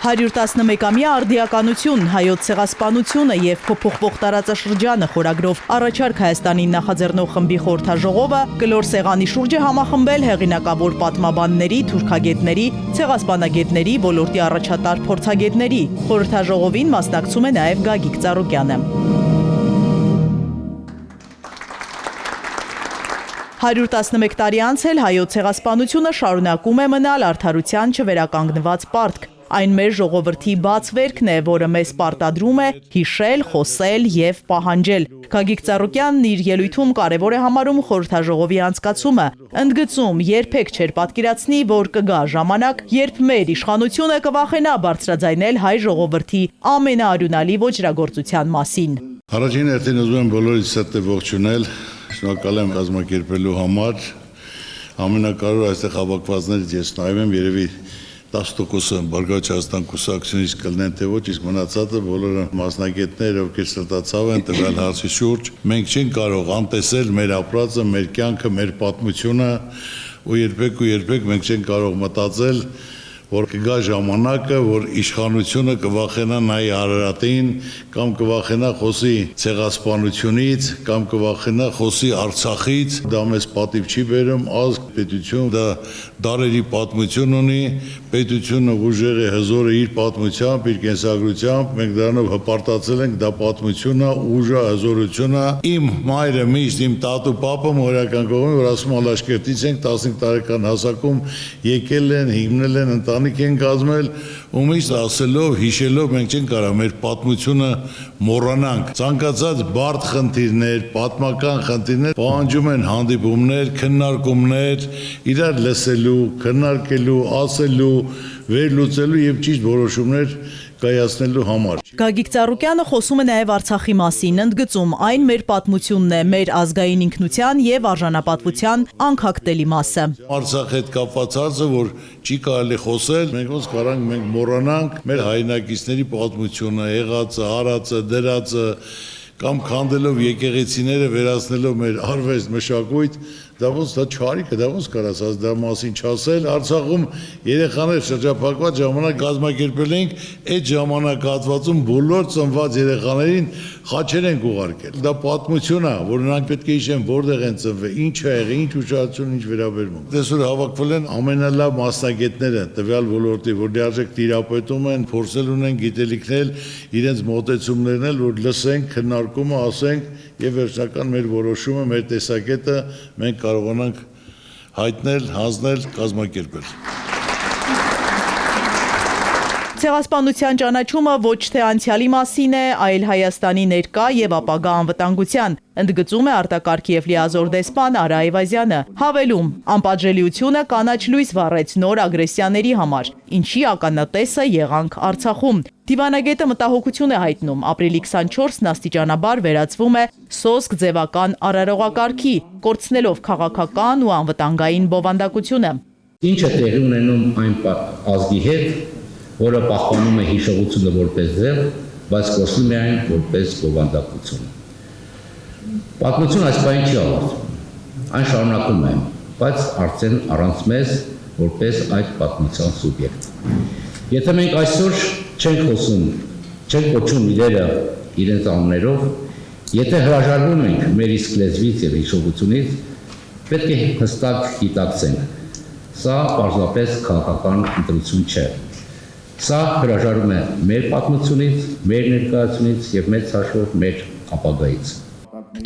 111-ամյա արդիականություն, հայոց ցեղասպանությունը եւ փոփոխվող տարածաշրջանը խորագրով առաջարկ Հայաստանին նախաձեռնող խմբի խորհրդաժողովը կլոր սեղանի շուրջ է համախմբել հեղինակավոր պատմաբանների, թուրքագետների, ցեղասպանագետների, ոլորտի առաջատար փորձագետների։ Խորհրդաժողովին մասնակցում է նաեւ Գագիկ Ծառուկյանը։ 111 տարի անցել հայոց ցեղասպանությունը շարունակում է մնալ արդարության չվերականգնված պարտք։ Այն մեր ժողովրդի բաց վերքն է, որը մեզ պարտադրում է հիշել, խոսել եւ պահանջել։ Գագիկ Ծառուկյանն իր ելույթում կարևոր է համարում խորհրդաժողովի անցկացումը, ընդգծում երբեք չէր պատկերացնի, որ կգա ժամանակ, երբ մեր իշխանությունը կվախենա բարձրաձայնել հայ ժողովրդի ամենաարյունալի ոճրագործության մասին։ Առաջին հերթին ուզում եմ բոլորիդ սրտե ողջունել, շնորհակալ եմ կազմակերպելու համար։ Ամենակարևորը այստեղ հավաքվածներից ես նայում եմ, երևի 10%-ը Բարգավաճ Հայաստան կուսակցությունից կլինեն, թե ոչ, իսկ մնացածը բոլորը մասնագետներ, ովքեր սրտացավ են տվյալ հարցի շուրջ։ Մենք չենք կարող անտեսել մեր ապրածը, մեր կյանքը, մեր պատմությունը ու երբեք մենք չենք կարող մտածել, որ կգա ժամանակը, որ իշխանությունը կվախենա նայի Արարատին, կամ կվախենա խոսի ցեղասպանությունից, կամ կվախենա խոսի Արցախից, դա մեզ պատիվ չի բերում, ազգ, պետություն, դա դարերի պատմություն ունի, պետությունը ուժեղ է, հզոր է իր պատմությամբ, իր կենսագրությամբ, մենք դրանով հպարտացել ենք, դա պատմությունը, ուժը, հզորությունը։ Իմ մայրը միշտ իմ տատու պապը մորական կողմի, որ ասում Ալաշկերտից ենք 15 տարեկան հասակում եկել են, հիմնել են, ընտանիք են կազմել ու միշտ ասելով, հիշելով մենք չենք կարող մեր պատմությունը մոռանանք։ Ցանկացած բարդ խնդիրներ, պատմական խնդիրներ պահանջում են հանդիպումներ, քննարկումներ, իրար լսելու, քննարկելու, ասելու, վերլուծելու եւ ճիշտ որոշումներ կայացնելու համար։ Գագիկ Ծառուկյանը խոսում է նաև Արցախի մասին, ընդգծում այն մեր պատմությունն է, մեր ազգային ինքնության եւ արժանապատվության անքակտելի մասը։ Արցախի հետ կապված հարցը, որ չի կարելի խոսել, մենք ոնց կարանք մենք մոռանանք մեր հայրենակիցների պատմությունը, եղածը, արածը, դրածը, կամ քանդելով եկեղեցիները, վերացնելով մեր արվեստ, մշակույթ, դա ոնց դա չարիք է, դա ոնց կարացած դա մասին չասել։ Արցախում երեխաներ շրջափակված ժամանակ կազմակերպել ենք, այդ ժամանակահատվածում բոլոր ծնված երեխաներին խաչեր ենք ուղարկել։ Դա պատմություն է, որ նրանք պետք է հիշեն որտեղ են ծնվել, ինչ ա եղել, ինչ ուշադրություն, ինչ վերաբերմունք։ Այսօր հավաքվել են ամենալավ մասնագետները տվյալ ոլորտի, որ լիարժեք տիրապետում են, փորձել ունեն գիտելիքներ, իրենց մոտեցումներն էլ, որ լսենք, քննարկումը ասենք եւ վերջնական մեր որոշումը, մեր տեսակետը մենք կարողանանք հայտնել, հանձնել, կազմակերպել։ Ցեղասպանության ճանաչումը ոչ թե անցյալի մասին է, այլ Հայաստանի ներկա եւ ապագա անվտանգության, ընդգծում է արտակարգ եւ լիազոր դեսպան Արա Այվազյանը։ Հավելում, անպատժելիությունը կանաչ լույս վառեց նոր ագրեսիաների համար, ինչի ականատեսը եղանք Արցախում։ Դիվանագետը մտահոգություն է հայտնում, ապրիլի 24-ն աստիճանաբար վերածվում է սոսկ ձևական արարողակարգի, կորցնելով քաղաքական ու անվտանգային բովանդակությունը։ Ինչ է տեղի ունենում այն ազգի հետ, որը պահպանում է հիշողությունը որպես ձև, բայց կորցնում է այն որպես բովանդակություն։ Պատմությունը այս բանը չի ավարտվում, այն շարունակում է, բայց արդեն առանց մեզ որպես այդ պատմության սուբյեկտ։ Եթե մենք այսօր չենք խոսում, չենք կոչում իրերը իրենց անուններով, եթե հրաժարվում ենք մեր իսկ լեզվից եւ հիշողությունից, պետք է հստակ գիտակցենք, սա պարզապես քաղաքական ընտրություն չէ։ Սա հրաժարում է մեր պատմությունից, մեր ներկայությունից եւ մեծ հաշվով մեր ապագայից։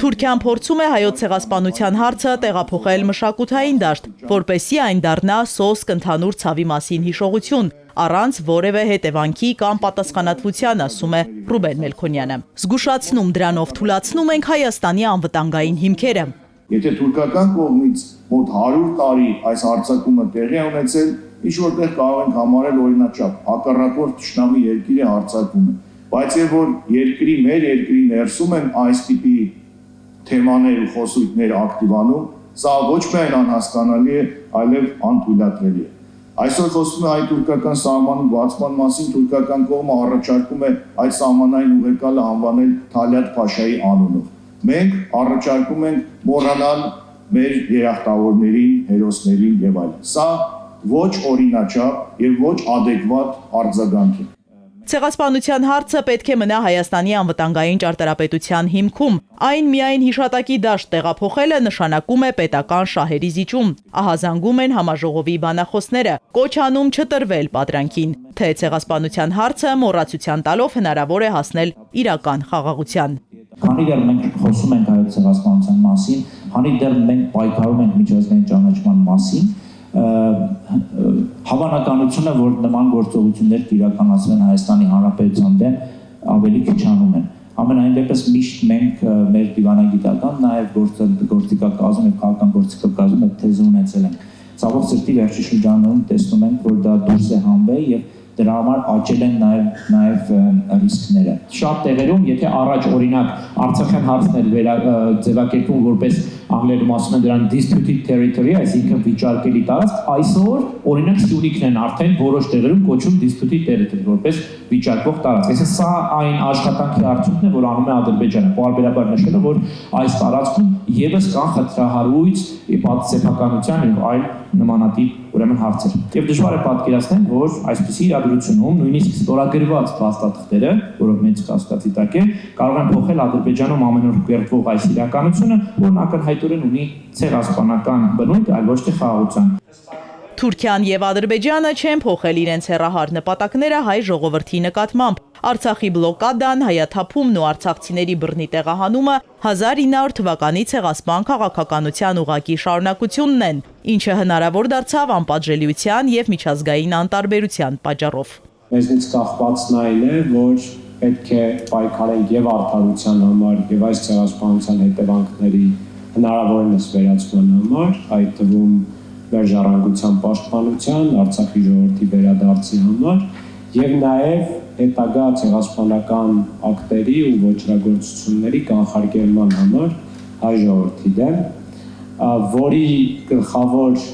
Թուրքիան փորձում է հայոց ցեղասպանության հարցը տեղափոխել մշակութային դաշտ, որպեսզի այն դառնա սոսկ ընդհանուր ցավի մասին հիշողություն, առանց որևէ հետևանքի կամ պատասխանատվության, ասում է Ռուբեն Մելքոնյանը։ Զգուշացնում դրանով թուլացնում ենք Հայաստանի անվտանգային հիմքերը։ Եթե թուրքական կողմից մոտ 100 տարի այս հարձակումը տեղի է ունեցել, ինչ որտեղ կարող ենք համարել օրինաչափ, հակառակորդ թշնամի երկիրը հարձակում է, բայց եւ որ մեր երկրի ներսում են այս տիպի թեմաներ ու խոսույթներ ակտիվանում, սա ոչ միայն անհասկանալի է, այլև անթույլատրելի է։ Այսօր խոսում է հայ-թուրքական սահմանի բացման մասին, թուրքական կողմը առաջարկում է այդ սահմանային ուղեկալը անվանել Թալյատ Փաշայի անունով։ Մենք առաջարկում ենք մոռանալ մեր երախտավորներին, հերոսներին եւ այլն։ Սա ոչ օրինաչափ եւ ոչ ադեկվատ արձագանք է։ Ցեղասպանության հարցը պետք է մնա Հայաստանի անվտանգային ճարտարապետության հիմքում։ Այն միայն հիշատակի դաշտ տեղափոխելը նշանակում է պետական շահերի զիջում։ Ահազանգում են համաժողովի բանախոսները, կոչ անում չտրվել պատրանքին, թե ցեղասպանության հարցը մոռացության տալով հնարավոր է հասնել իրական խաղաղության։ Քանի դեռ մենք խոսում ենք հայոց ցեղասպանության մասին, քանի դեռ մենք պայքարում ենք միջազգային ճանաչման մասին, հավանականությունը, որ նման գործողություններ կիրականացվեն Հայաստանի Հանրապետության դեմ, ավելի քչանում են։ Ամենայն դեպս միշտ մենք մեր դիվանագիտական, նաև գործիքակազմում եւ քաղաքական գործիքակազմում այդ թեզը ունեցել ենք։ Ցավոք սրտի վերջի շրջանում տեսնում ենք, որ դա դուրս է հանվել եւ դրա համար աճել են նաև ռիսկները։ Շատ տեղերում, եթե առաջ օրինակ Արցախյան հարցն էր ձևակերպվում որպես անգլերեն ասում են դրան disputed territory, այսինքն վիճարկելի տարածք, այսօր օրինակ Սյունիքն են արդեն որոշ տեղերում կոչում disputed territory, որպես վիճարկվող տարածք։ Այսինքն սա այն աշխատանքի արդյունքն է, որ անում է Ադրբեջանը, պարբերաբար նշելով, որ այս տարածքում եւս կան խնդրահարույց պատասխանատվության եւ այլ նմանատիպ ուրեմն հարցեր։ Եվ դժվար է պատկերացնել, որ այսպիսի իրադրությունում նույնիսկ ստորագրված փաստաթղթերը, որով մեծ կասկածի տակ է, կարող են փոխել Ադրբեջանում ամեն օր կերտվող այս իրականությունը, որն ակնհայտորեն ունի ցեղասպանական բնույթ, այլ ոչ թե խաղաղության։ Թուրքիան եւ Ադրբեջանը չեն փոխել իրենց հեռահար նպատակները հայ ժողովրդի նկատմամբ։ Արցախի բլոկադան, հայաթափումն ու արցախցիների բռնի տեղահանումը 1900 թվականի ցեղասպան քաղաքականության ուղղակի շարունակությունն են, ինչը հնարավոր դարձավ անպատժելիության եւ միջազգային անտարբերության պատճառով։ Մեզնից կախվածն այն է, որ պետք է պայքարենք եւ արդարության համար եւ այս ցեղասպանության հետևանքների հնարավորինս վերացման համար, այդ թվում մեր ժառանգության պաշտպանության, Արցախի ժողովրդի վերադարձի համար եւ նաեւ հետագա ցեղասպանական ակտերի ու ոչրագործությունների կանխարգելման համար հայ ժողովրդի դեմ, որի գլխավոր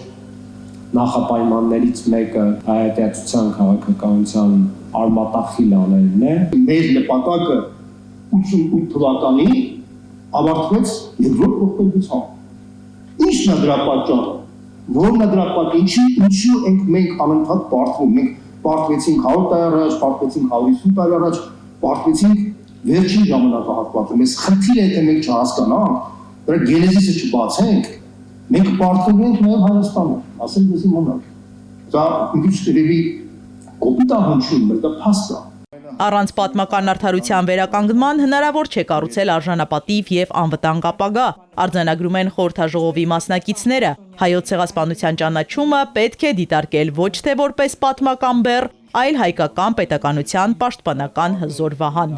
նախապայմաններից մեկը հայատյացության քաղաքականության արմատախիլ անելն է։ Մեր նպատակը 88 թվականին ավարտվեց երկրորդ ողբերգությամբ։ Ի՞նչն է դրա պատճառը։ Որն է դրա պատճառը։ Ինչու ենք մենք անընդհատ պարտվում։ Մենք պարտվեցինք 100 տարի առաջ, պարտվեցինք 150 տարի առաջ, պարտվեցինք վերջին ժամանակահատվածում։ Այս խնդիրը եթե մենք չհասկանանք, դրա գենեզիսը չբացենք, մենք պարտվում ենք նաև Հայաստանը, ասենք դեսի մոնակ։ Դա ինչ երևի կոպիտ ահնչում է, դա փաստ է։ Առանց պատմական արդարության վերականգնման հնարավոր չէ կառուցել արժանապատիվ եւ անվտանգ ապագա, արձանագրում են խորհրդաժողովի մասնակիցները։ Հայոց ցեղասպանության ճանաչումը պետք է դիտարկել ոչ թե որպես պատմական բեռ, այլ հայկական պետականության պաշտպանական հզոր վահան։